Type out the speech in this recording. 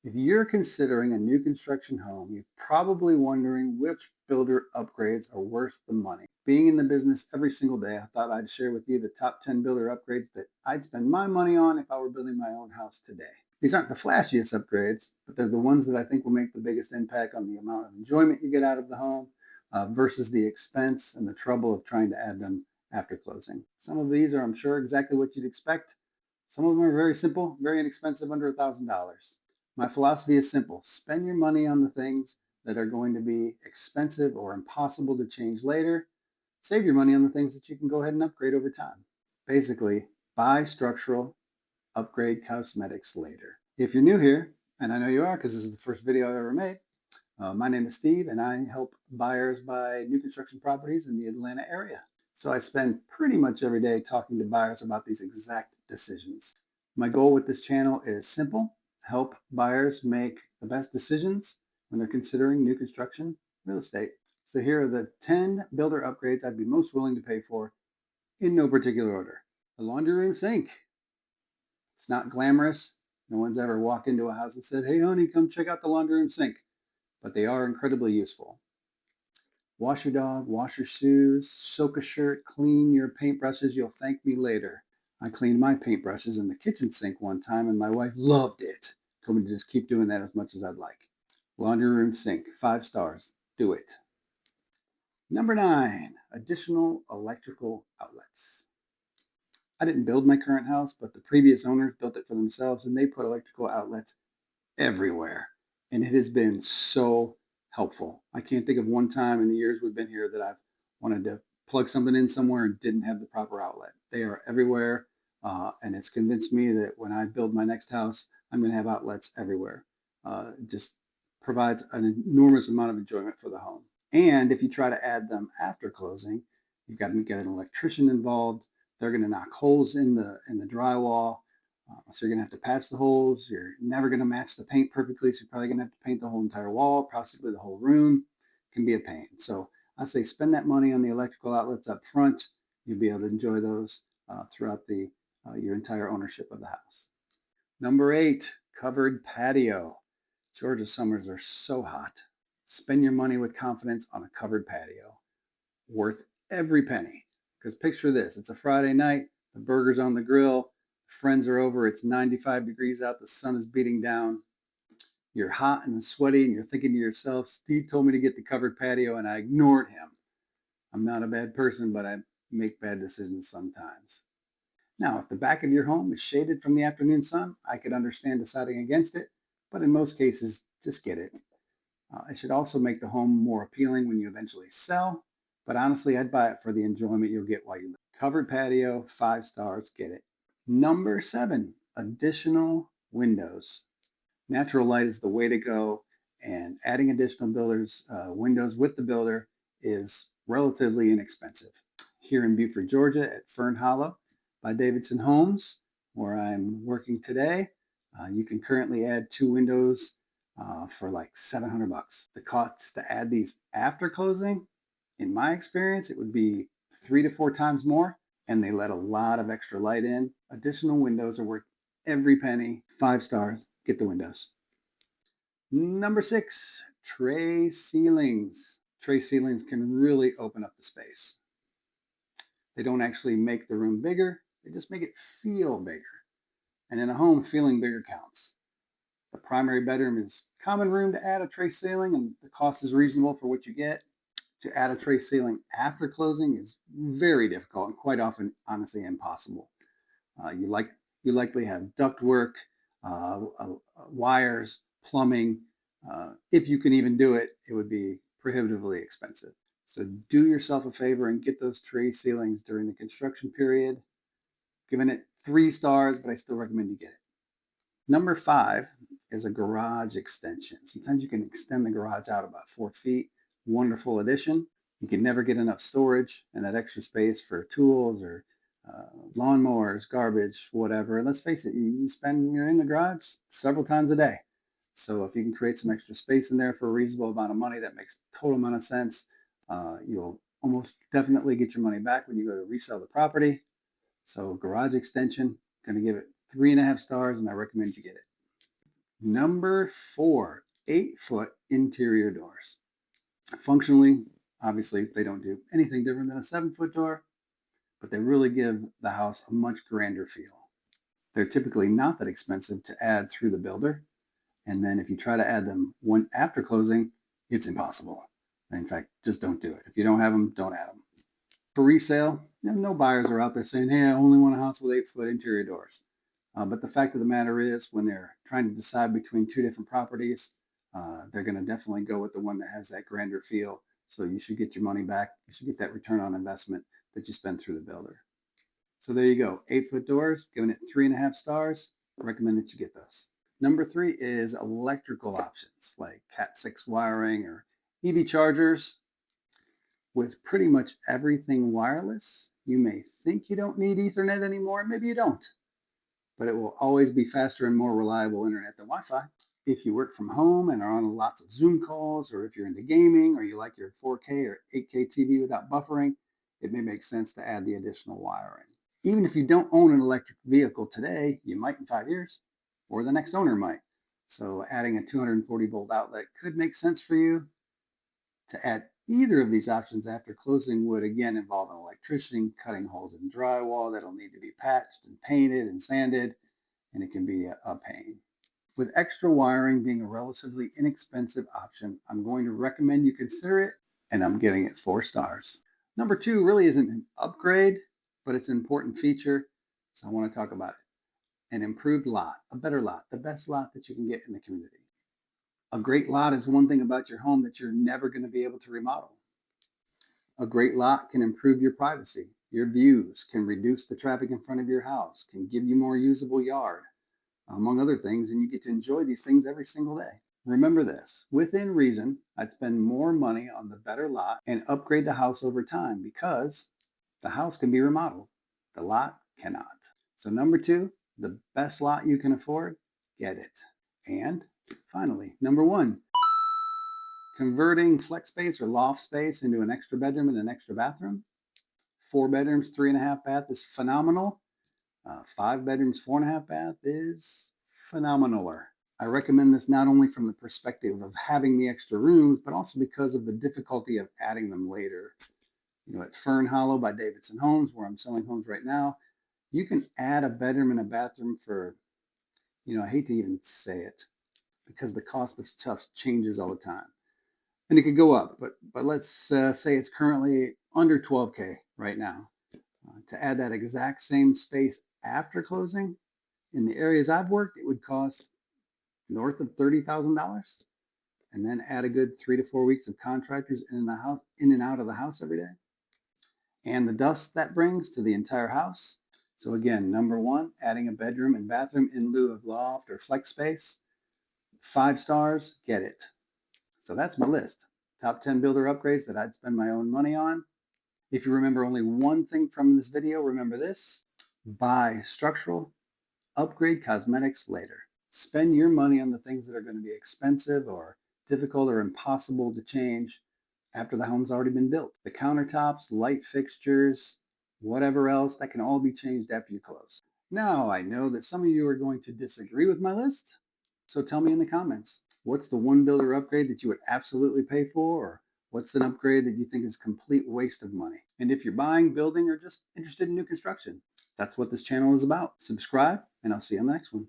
If you're considering a new construction home, you're probably wondering which builder upgrades are worth the money. Being in the business every single day, I thought I'd share with you the top 10 builder upgrades that I'd spend my money on if I were building my own house today. These aren't the flashiest upgrades, but they're the ones that I think will make the biggest impact on the amount of enjoyment you get out of the home versus the expense and the trouble of trying to add them after closing. Some of these are, I'm sure, exactly what you'd expect. Some of them are very simple, very inexpensive, under $1,000. My philosophy is simple. Spend your money on the things that are going to be expensive or impossible to change later. Save your money on the things that you can go ahead and upgrade over time. Basically, buy structural, upgrade cosmetics later. If you're new here, and I know you are because this is the first video I've ever made, my name is Steve and I help buyers buy new construction properties in the Atlanta area. So I spend pretty much every day talking to buyers about these exact decisions. My goal with this channel is simple: help buyers make the best decisions when they're considering new construction real estate. So here are the 10 builder upgrades I'd be most willing to pay for in no particular order. The laundry room sink. It's not glamorous. No one's ever walked into a house and said, "Hey honey, come check out the laundry room sink," but they are incredibly useful. Wash your dog, wash your shoes, soak a shirt, clean your paintbrushes. You'll thank me later. I cleaned my paintbrushes in the kitchen sink one time and my wife loved it. Told me to just keep doing that as much as I'd like. Laundry room sink, 5 stars. Do it. Number 9, additional electrical outlets. I didn't build my current house, but the previous owners built it for themselves and they put electrical outlets everywhere. And it has been so helpful. I can't think of one time in the years we've been here that I've wanted to plug something in somewhere and didn't have the proper outlet. They are everywhere. And it's convinced me that when I build my next house, I'm going to have outlets everywhere. It just provides an enormous amount of enjoyment for the home. And if you try to add them after closing, you've got to get an electrician involved. They're going to knock holes in the drywall. So you're going to have to patch the holes. You're never going to match the paint perfectly. So you're probably going to have to paint the whole entire wall, possibly the whole room. It can be a pain. So I say spend that money on the electrical outlets up front. You'll be able to enjoy those throughout your entire ownership of the house. Number 8, covered patio. Georgia summers are so hot. Spend your money with confidence on a covered patio. Worth every penny. Because picture this, it's a Friday night, the burger's on the grill, friends are over, it's 95 degrees out, the sun is beating down, you're hot and sweaty, and you're thinking to yourself, Steve told me to get the covered patio and I ignored him. I'm not a bad person, but I make bad decisions sometimes. Now, if the back of your home is shaded from the afternoon sun, I could understand deciding against it, but in most cases, just get it. It should also make the home more appealing when you eventually sell, but honestly, I'd buy it for the enjoyment you'll get while you live. Covered patio, 5 stars, get it. Number 7, additional windows. Natural light is the way to go, and adding additional windows with the builder is relatively inexpensive. Here in Beaufort, Georgia, at Fern Hollow by Davidson Homes, where I'm working today, you can currently add 2 windows for like $700. The cost to add these after closing, in my experience, it would be 3 to 4 times more, and they let a lot of extra light in. Additional windows are worth every penny. 5 stars, get the windows. Number 6, tray ceilings. Tray ceilings can really open up the space. They don't actually make the room bigger, they just make it feel bigger. And in a home, feeling bigger counts. The primary bedroom is common room to add a tray ceiling, and the cost is reasonable for what you get. To add a tray ceiling after closing is very difficult and quite often, honestly, impossible. You likely have ductwork, wires, plumbing. If you can even do it, it would be prohibitively expensive. So do yourself a favor and get those tray ceilings during the construction period. Giving it 3 stars, but I still recommend you get it. Number 5 is a garage extension. Sometimes you can extend the garage out about 4 feet. Wonderful addition. You can never get enough storage and that extra space for tools or lawnmowers, garbage, whatever. And let's face it, you're in the garage several times a day. So if you can create some extra space in there for a reasonable amount of money, that makes total amount of sense. You'll almost definitely get your money back when you go to resell the property. So garage extension, going to give it 3.5 stars, and I recommend you get it. Number 4, 8-foot interior doors. Functionally, obviously, they don't do anything different than a 7-foot door, but they really give the house a much grander feel. They're typically not that expensive to add through the builder, and then if you try to add them one after closing, it's impossible. In fact, just don't do it. If you don't have them, don't add them. For resale, no buyers are out there saying, hey, I only want a house with 8-foot interior doors. But the fact of the matter is, when they're trying to decide between two different properties, they're going to definitely go with the one that has that grander feel. So you should get your money back. You should get that return on investment that you spend through the builder. So there you go. 8-foot doors, giving it 3.5 stars. I recommend that you get those. Number 3 is electrical options like Cat 6 wiring or EV chargers. With pretty much everything wireless, you may think you don't need Ethernet anymore. Maybe you don't, but it will always be faster and more reliable internet than Wi-Fi. If you work from home and are on lots of Zoom calls, or if you're into gaming, or you like your 4K or 8K TV without buffering, it may make sense to add the additional wiring. Even if you don't own an electric vehicle today, you might in 5 years, or the next owner might. So adding a 240-volt outlet could make sense for you. To add either of these options after closing would again involve an electrician cutting holes in drywall that'll need to be patched and painted and sanded, and it can be a pain. With extra wiring being a relatively inexpensive option, I'm going to recommend you consider it, and I'm giving it 4 stars. Number 2 really isn't an upgrade, but it's an important feature, so I want to talk about it. An improved lot, a better lot, the best lot that you can get in the community. A great lot is one thing about your home that you're never going to be able to remodel. A great lot can improve your privacy, your views, can reduce the traffic in front of your house, can give you more usable yard, among other things, and you get to enjoy these things every single day. Remember this, within reason, I'd spend more money on the better lot and upgrade the house over time because the house can be remodeled. The lot cannot. So number 2, the best lot you can afford, get it. And finally, number 1, converting flex space or loft space into an extra bedroom and an extra bathroom. 4 bedrooms, 3.5 bath is phenomenal. 5 bedrooms, 4.5 bath is phenomenaler. I recommend this not only from the perspective of having the extra rooms, but also because of the difficulty of adding them later. At Fern Hollow by Davidson Homes, where I'm selling homes right now, you can add a bedroom and a bathroom for, I hate to even say it, because the cost of stuff changes all the time. And it could go up, but let's say it's currently under 12K right now. To add that exact same space after closing, in the areas I've worked, it would cost north of $30,000, and then add a good 3 to 4 weeks of contractors in and out of the house every day, and the dust that brings to the entire house. So again, number 1, adding a bedroom and bathroom in lieu of loft or flex space. 5 stars, get it. So that's my list. Top 10 builder upgrades that I'd spend my own money on. If you remember only one thing from this video, remember this: buy structural, upgrade cosmetics later. Spend your money on the things that are going to be expensive or difficult or impossible to change after the home's already been built. The countertops, light fixtures, whatever else, that can all be changed after you close. Now, I know that some of you are going to disagree with my list, so tell me in the comments. What's the one builder upgrade that you would absolutely pay for, or what's an upgrade that you think is a complete waste of money? And if you're buying, building, or just interested in new construction, that's what this channel is about. Subscribe, and I'll see you on the next one.